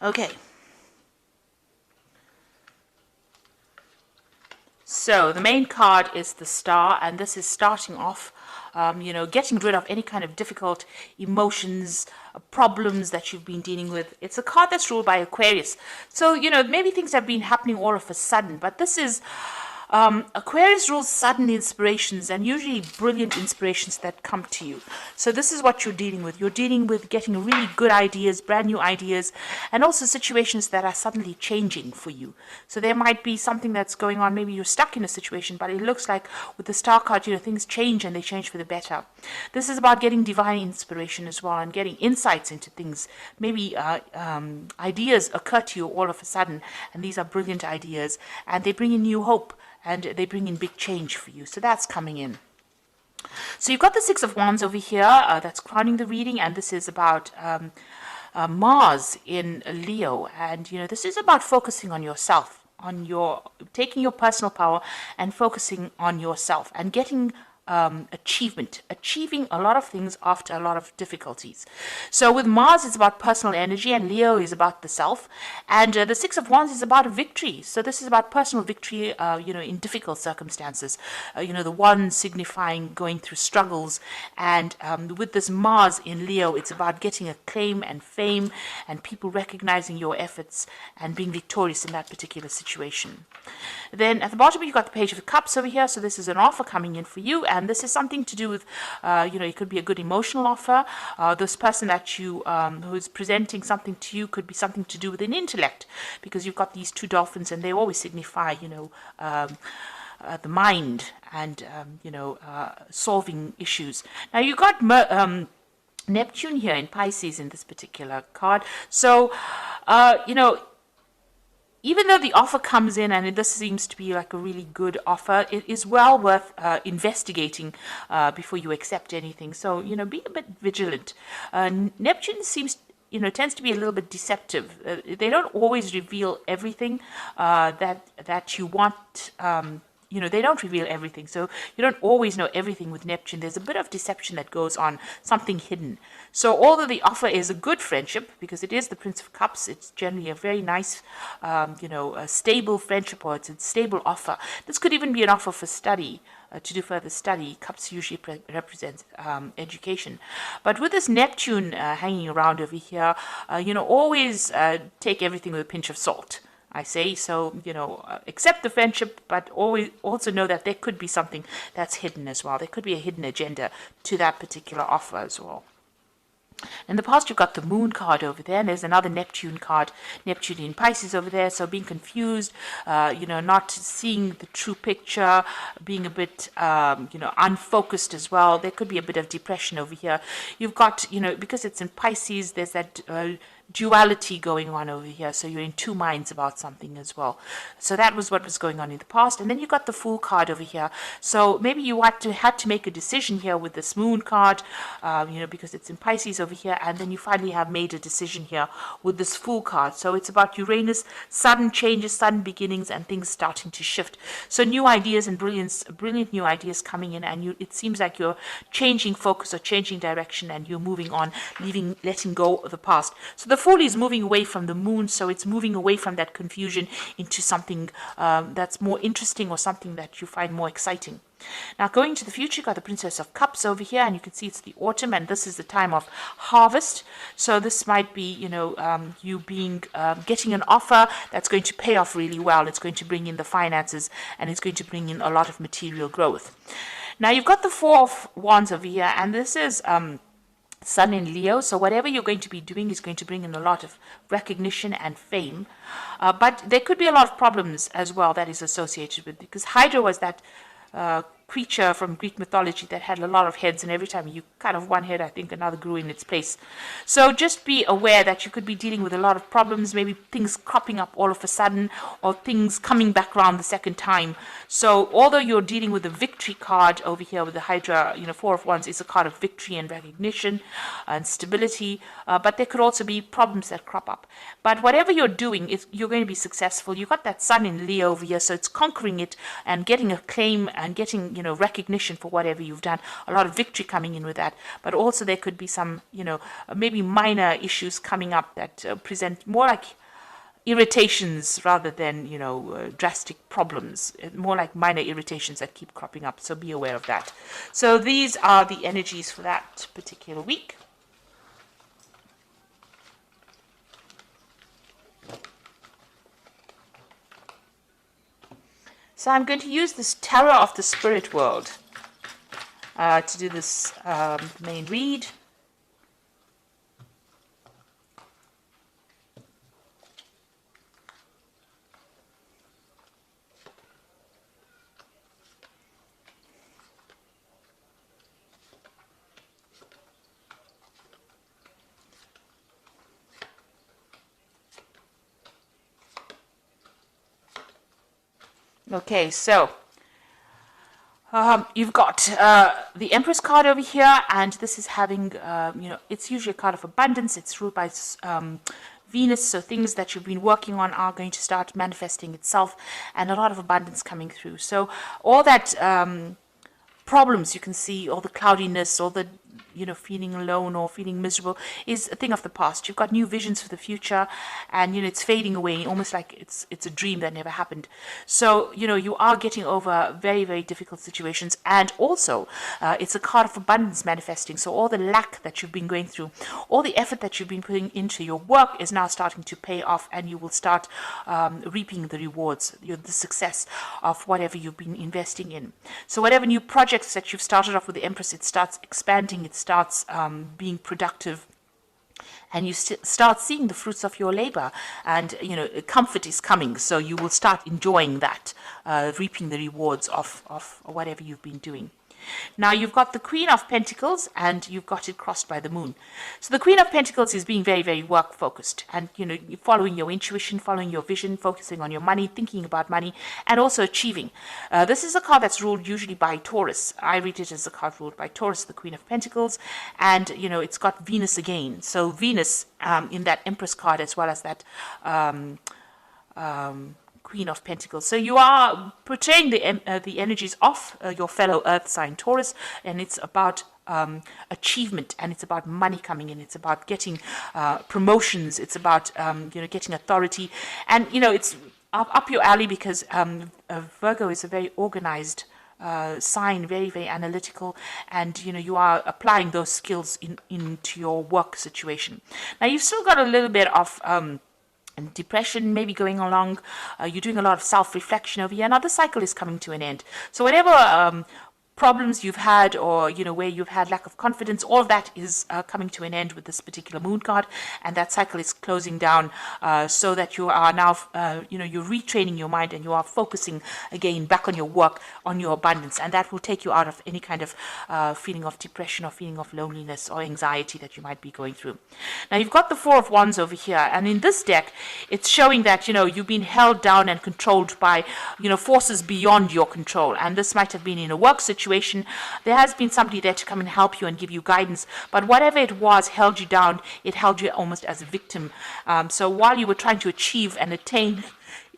Okay. So the main card is the Star, and this is starting off, getting rid of any kind of difficult emotions, problems that you've been dealing with. It's a card that's ruled by Aquarius. So, maybe things have been happening all of a sudden, but this is Aquarius rules sudden inspirations and usually brilliant inspirations that come to you. So this is what you're dealing with. You're dealing with getting really good ideas, brand new ideas, and also situations that are suddenly changing for you. So there might be something that's going on. Maybe you're stuck in a situation, but it looks like with the Star card, things change and they change for the better. This is about getting divine inspiration as well and getting insights into things. Maybe ideas occur to you all of a sudden, and these are brilliant ideas, and they bring in new hope. And they bring in big change for you. So that's coming in. So you've got the Six of Wands over here. That's crowning the reading. And this is about Mars in Leo. And, this is about focusing on yourself, taking your personal power and focusing on yourself and getting achieving a lot of things after a lot of difficulties. So with Mars, it's about personal energy, and Leo is about the self, and the Six of Wands is about victory. So this is about personal victory, in difficult circumstances. The one signifying going through struggles, and with this Mars in Leo, it's about getting acclaim and fame, and people recognizing your efforts and being victorious in that particular situation. Then at the bottom, you've got the Page of Cups over here. So this is an offer coming in for you. And this is something to do with, it could be a good emotional offer. This person that you, who's presenting something to you could be something to do with an intellect, because you've got these two dolphins and they always signify, the mind and, solving issues. Now you've got Neptune here in Pisces in this particular card. So, even though the offer comes in, and this seems to be like a really good offer, it is well worth investigating before you accept anything. So, be a bit vigilant. Neptune tends to be a little bit deceptive. They don't always reveal everything that you want. They don't reveal everything. So you don't always know everything with Neptune. There's a bit of deception that goes on, something hidden. So although the offer is a good friendship, because it is the Prince of Cups, it's generally a very nice, a stable friendship, or it's a stable offer. This could even be an offer for study, to do further study. Cups usually represents education. But with this Neptune hanging around over here, always take everything with a pinch of salt, I say. So, accept the friendship, but always also know that there could be something that's hidden as well. There could be a hidden agenda to that particular offer as well. In the past, you've got the Moon card over there, and there's another Neptune card, Neptune in Pisces over there. So being confused, not seeing the true picture, being a bit, unfocused as well. There could be a bit of depression over here. You've got, because it's in Pisces, there's that duality going on over here. So you're in two minds about something as well. So that was what was going on in the past. And then you got the Fool card over here. So maybe you had to make a decision here with this Moon card, because it's in Pisces over here. And then you finally have made a decision here with this Fool card. So it's about Uranus, sudden changes, sudden beginnings, and things starting to shift. So new ideas and brilliant new ideas coming in, and it seems like you're changing focus or changing direction, and you're moving on, letting go of the past. So the Fool is moving away from the Moon, so it's moving away from that confusion into something that's more interesting, or something that you find more exciting. Now, going to the future, you've got the Princess of Cups over here, and you can see it's the autumn, and this is the time of harvest. So this might be, you getting an offer that's going to pay off really well. It's going to bring in the finances, and it's going to bring in a lot of material growth. Now, you've got the Four of Wands over here, and this is Sun in Leo, so whatever you're going to be doing is going to bring in a lot of recognition and fame, but there could be a lot of problems as well that is associated with, because Hydra was that creature from Greek mythology that had a lot of heads, and every time you cut off one head, I think another grew in its place. So just be aware that you could be dealing with a lot of problems, maybe things cropping up all of a sudden, or things coming back around the second time. So although you're dealing with the victory card over here with the Hydra, Four of Wands is a card of victory and recognition and stability, but there could also be problems that crop up. But whatever you're doing, you're going to be successful. You've got that Sun in Leo over here, so it's conquering it and getting acclaim and getting, recognition for whatever you've done, a lot of victory coming in with that. But also there could be some, maybe minor issues coming up that present more like irritations rather than, drastic problems, more like minor irritations that keep cropping up. So be aware of that. So these are the energies for that particular week. So I'm going to use this Tarot of the Spirit World to do this main read. Okay, so you've got the Empress card over here, and this is having, it's usually a card of abundance. It's ruled by Venus, so things that you've been working on are going to start manifesting itself, and a lot of abundance coming through. So all that problems you can see, all the cloudiness, all the feeling alone or feeling miserable is a thing of the past. You've got new visions for the future, and it's fading away, almost like it's a dream that never happened. So you are getting over very, very difficult situations, and also it's a card of abundance manifesting. So all the lack that you've been going through, all the effort that you've been putting into your work is now starting to pay off, and you will start reaping the rewards, the success of whatever you've been investing in. So whatever new projects that you've started off with the Empress, it starts expanding, it starts being productive, and you start seeing the fruits of your labor, and comfort is coming, so you will start enjoying that, reaping the rewards of whatever you've been doing. Now you've got the Queen of Pentacles, and you've got it crossed by the Moon. So the Queen of Pentacles is being very, very work focused, and following your intuition, following your vision, focusing on your money, thinking about money, and also achieving. This is a card that's ruled usually by Taurus. I read it as a card ruled by Taurus, the Queen of Pentacles, and it's got Venus again. So Venus in that Empress card, as well as that Queen of Pentacles. So you are portraying the energies of your fellow Earth sign Taurus, and it's about achievement, and it's about money coming in. It's about getting promotions. It's about getting authority, and it's up your alley, because Virgo is a very organized sign, very, very analytical, and you are applying those skills into your work situation. Now you've still got a little bit of and depression maybe going along. You're doing a lot of self-reflection over here. Now the cycle is coming to an end. So whatever problems you've had, or where you've had lack of confidence, all of that is coming to an end with this particular Moon card, and that cycle is closing down, so that you are now you're retraining your mind, and you are focusing again back on your work, on your abundance, and that will take you out of any kind of feeling of depression or feeling of loneliness or anxiety that you might be going through. Now you've got the Four of Wands over here, and in this deck it's showing that you've been held down and controlled by forces beyond your control, and this might have been in a work situation. There has been somebody there to come and help you and give you guidance, but whatever it was held you down. It held you almost as a victim. So while you were trying to achieve and attain,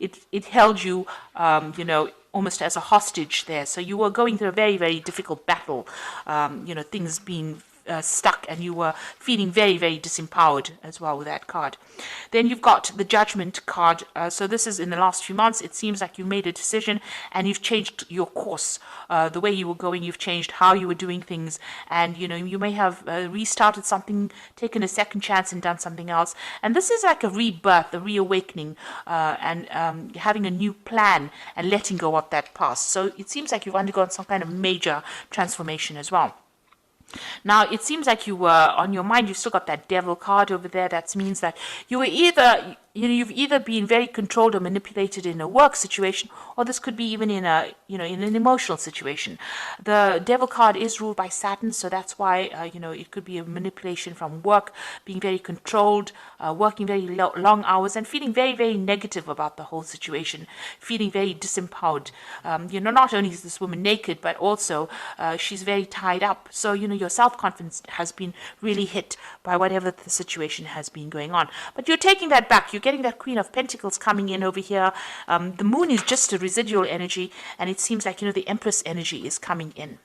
it held you, almost as a hostage there. So you were going through a very, very difficult battle, things being stuck, and you were feeling very, very disempowered as well with that card. Then you've got the Judgment card. So this is in the last few months. It seems like you made a decision, and you've changed your course. The way you were going, you've changed how you were doing things, and you may have restarted something, taken a second chance, and done something else. And this is like a rebirth, a reawakening, and having a new plan and letting go of that past. So it seems like you've undergone some kind of major transformation as well. Now, it seems like you were, on your mind, you've still got that Devil card over there. That means that you were either, you've either been very controlled or manipulated in a work situation, or this could be even in a, in an emotional situation. The Devil card is ruled by Saturn, so that's why, it could be a manipulation from work, being very controlled, working very long hours, and feeling very, very negative about the whole situation, feeling very disempowered. Not only is this woman naked, but also she's very tied up. So, your self-confidence has been really hit by whatever the situation has been going on. But you're taking that back. You're getting that Queen of Pentacles coming in over here. The moon is just a residual energy, and it seems like, the Empress energy is coming in.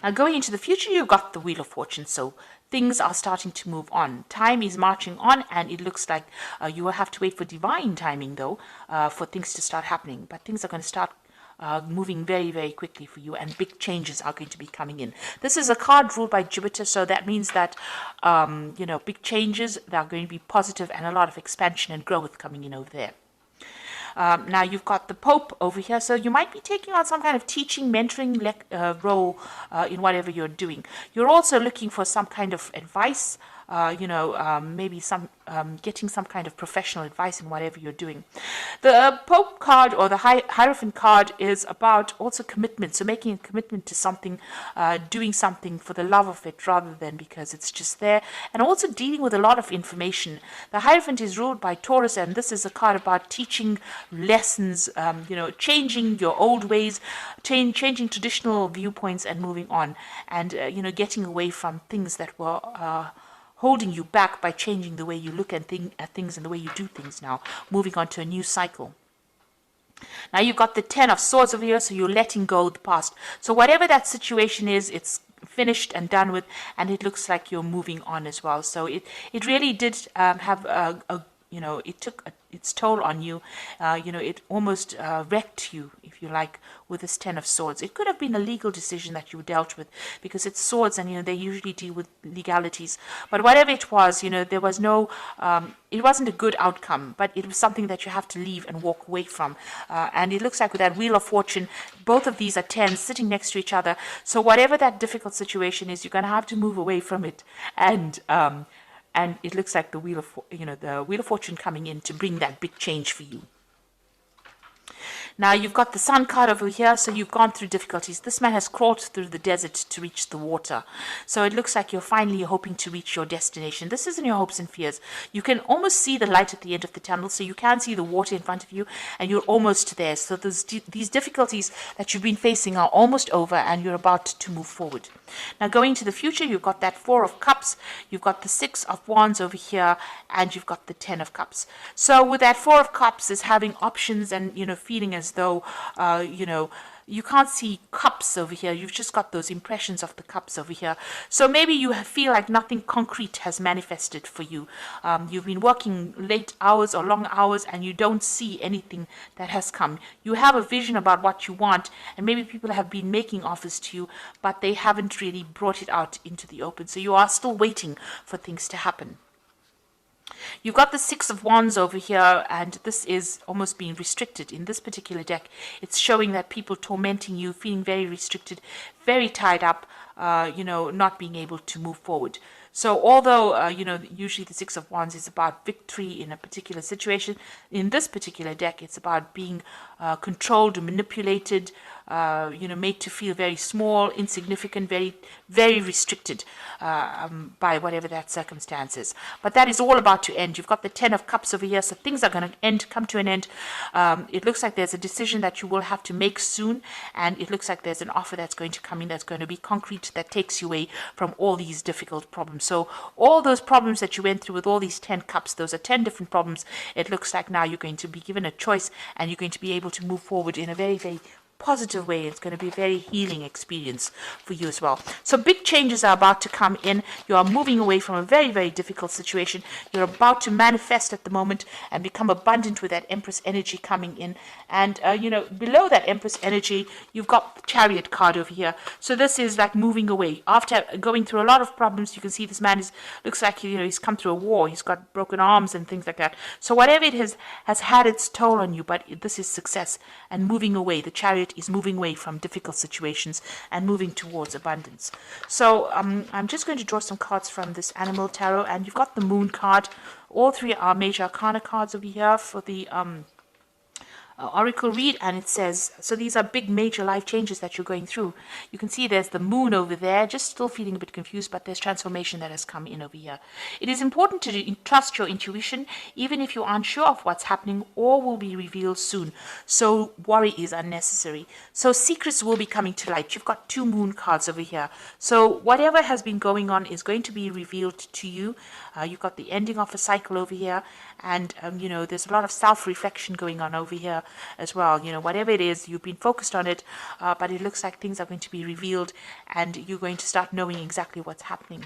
Now, going into the future, you've got the Wheel of Fortune, so things are starting to move on. Time is marching on, and it looks like you will have to wait for divine timing, though, for things to start happening. But things are going to start moving very, very quickly for you, and big changes are going to be coming in. This is a card ruled by Jupiter, so that means that, big changes, they are going to be positive, and a lot of expansion and growth coming in over there. Now you've got the Pope over here, so you might be taking on some kind of teaching, mentoring role in whatever you're doing. You're also looking for some kind of advice, maybe getting some kind of professional advice in whatever you're doing. The Pope card, or the Hierophant card, is about also commitment, so making a commitment to something, doing something for the love of it rather than because it's just there, and also dealing with a lot of information. The Hierophant is ruled by Taurus, and this is a card about teaching lessons, changing your old ways, changing traditional viewpoints and moving on, and getting away from things that were holding you back by changing the way you look at things and the way you do things now, moving on to a new cycle. Now you've got the Ten of Swords over here, so you're letting go of the past. So whatever that situation is, it's finished and done with, and it looks like you're moving on as well. So it really did have it took its toll on you. It almost wrecked you, if you like, with this Ten of Swords. It could have been a legal decision that you dealt with, because it's swords, and they usually deal with legalities. But whatever it was, there was no, it wasn't a good outcome, but it was something that you have to leave and walk away from. And it looks like with that Wheel of Fortune, both of these are tens sitting next to each other. So whatever that difficult situation is, you're going to have to move away from it. And it looks like the Wheel of Fortune coming in to bring that big change for you. Now you've got the Sun card over here, so you've gone through difficulties. This man has crawled through the desert to reach the water. So it looks like you're finally hoping to reach your destination. This isn't your hopes and fears. You can almost see the light at the end of the tunnel, so you can see the water in front of you, and you're almost there. So these difficulties that you've been facing are almost over, and you're about to move forward. Now going to the future, you've got that Four of Cups, you've got the Six of Wands over here, and you've got the Ten of Cups. So with that Four of Cups is having options and, feeling as though, you can't see cups over here. You've just got those impressions of the cups over here. So maybe you feel like nothing concrete has manifested for you. You've been working late hours or long hours, and you don't see anything that has come. You have a vision about what you want, and maybe people have been making offers to you, but they haven't really brought it out into the open. So you are still waiting for things to happen. You've got the Six of Wands over here, and this is almost being restricted. In this particular deck, it's showing that people tormenting you, feeling very restricted, very tied up, not being able to move forward. So although, usually the Six of Wands is about victory in a particular situation, in this particular deck, it's about being controlled, manipulated, made to feel very small, insignificant, very, very restricted by whatever that circumstance is. But that is all about to end. You've got the Ten of Cups over here, so things are going to come to an end. It looks like there's a decision that you will have to make soon, and it looks like there's an offer that's going to come in that's going to be concrete, that takes you away from all these difficult problems. So all those problems that you went through with all these 10 cups, those are 10 different problems. It looks like now you're going to be given a choice, and you're going to be able to move forward in a very, very positive way. It's going to be a very healing experience for you as well. So big changes are about to come in. You are moving away from a very, very difficult situation. You're about to manifest at the moment and become abundant with that Empress energy coming in. And, below that Empress energy, you've got the Chariot card over here. So this is like moving away. After going through a lot of problems, you can see this man looks like, he's come through a war. He's got broken arms and things like that. So whatever it has had its toll on you, but this is success and moving away. The Chariot is moving away from difficult situations and moving towards abundance. So I'm just going to draw some cards from this Animal Tarot, and you've got the Moon card. All three are major arcana cards over here for the oracle read, and it says, so these are big major life changes that you're going through. You can see there's the moon over there, just still feeling a bit confused, but there's transformation that has come in over here. It is important to trust your intuition, even if you aren't sure of what's happening or will be revealed soon. So worry is unnecessary. So secrets will be coming to light. You've got 2 moon cards over here. So whatever has been going on is going to be revealed to you. You've got the ending of a cycle over here, and there's a lot of self-reflection going on over here as well. Whatever it is, you've been focused on it, but it looks like things are going to be revealed, and you're going to start knowing exactly what's happening.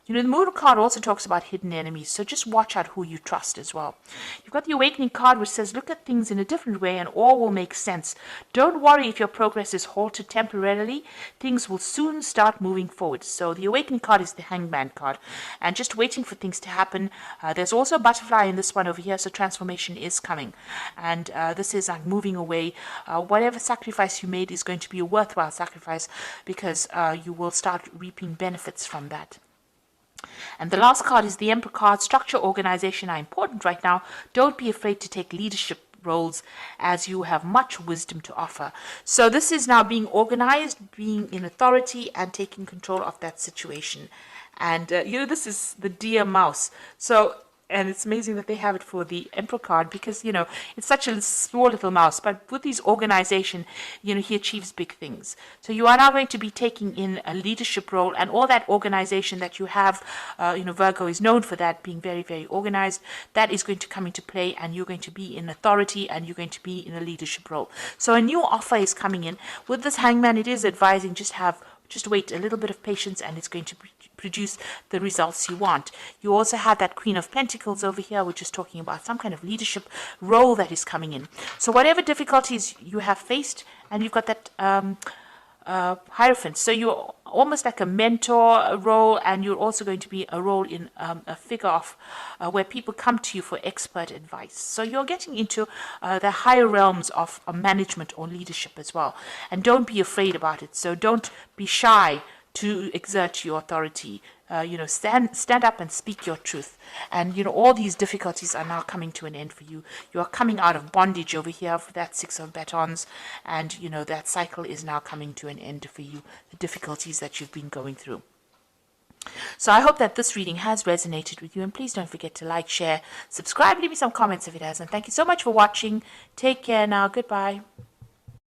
The Moon card also talks about hidden enemies, so just watch out who you trust as well. You've got the Awakening card, which says, look at things in a different way and all will make sense. Don't worry if your progress is halted temporarily. Things will soon start moving forward. So the Awakening card is the Hangman card, and just waiting for things to happen. There's also a butterfly in this one over here, so transformation is coming. And this is like moving away. Whatever sacrifice you made is going to be a worthwhile sacrifice, because you will start reaping benefits from that. And the last card is the Emperor card. Structure, organization are important right now. Don't be afraid to take leadership roles, as you have much wisdom to offer. So this is now being organized, being in authority, and taking control of that situation. And this is the deer mouse. And it's amazing that they have it for the Emperor card, because, it's such a small little mouse. But with his organization, he achieves big things. So you are now going to be taking in a leadership role, and all that organization that you have, Virgo is known for that, being very, very organized. That is going to come into play, and you're going to be in authority, and you're going to be in a leadership role. So a new offer is coming in. With this Hangman, it is advising just wait a little bit of patience, and it's going to produce the results you want. You also have that Queen of Pentacles over here, which is talking about some kind of leadership role that is coming in. So whatever difficulties you have faced, and you've got that Hierophant. So you're almost like a mentor role, and you're also going to be a role in a figure of where people come to you for expert advice. So you're getting into the higher realms of management or leadership as well. And don't be afraid about it. So don't be shy to exert your authority. Stand up and speak your truth. And, all these difficulties are now coming to an end for you. You are coming out of bondage over here for that 6 of batons. And, that cycle is now coming to an end for you, the difficulties that you've been going through. So I hope that this reading has resonated with you. And please don't forget to like, share, subscribe, leave me some comments if it has. And thank you so much for watching. Take care now. Goodbye.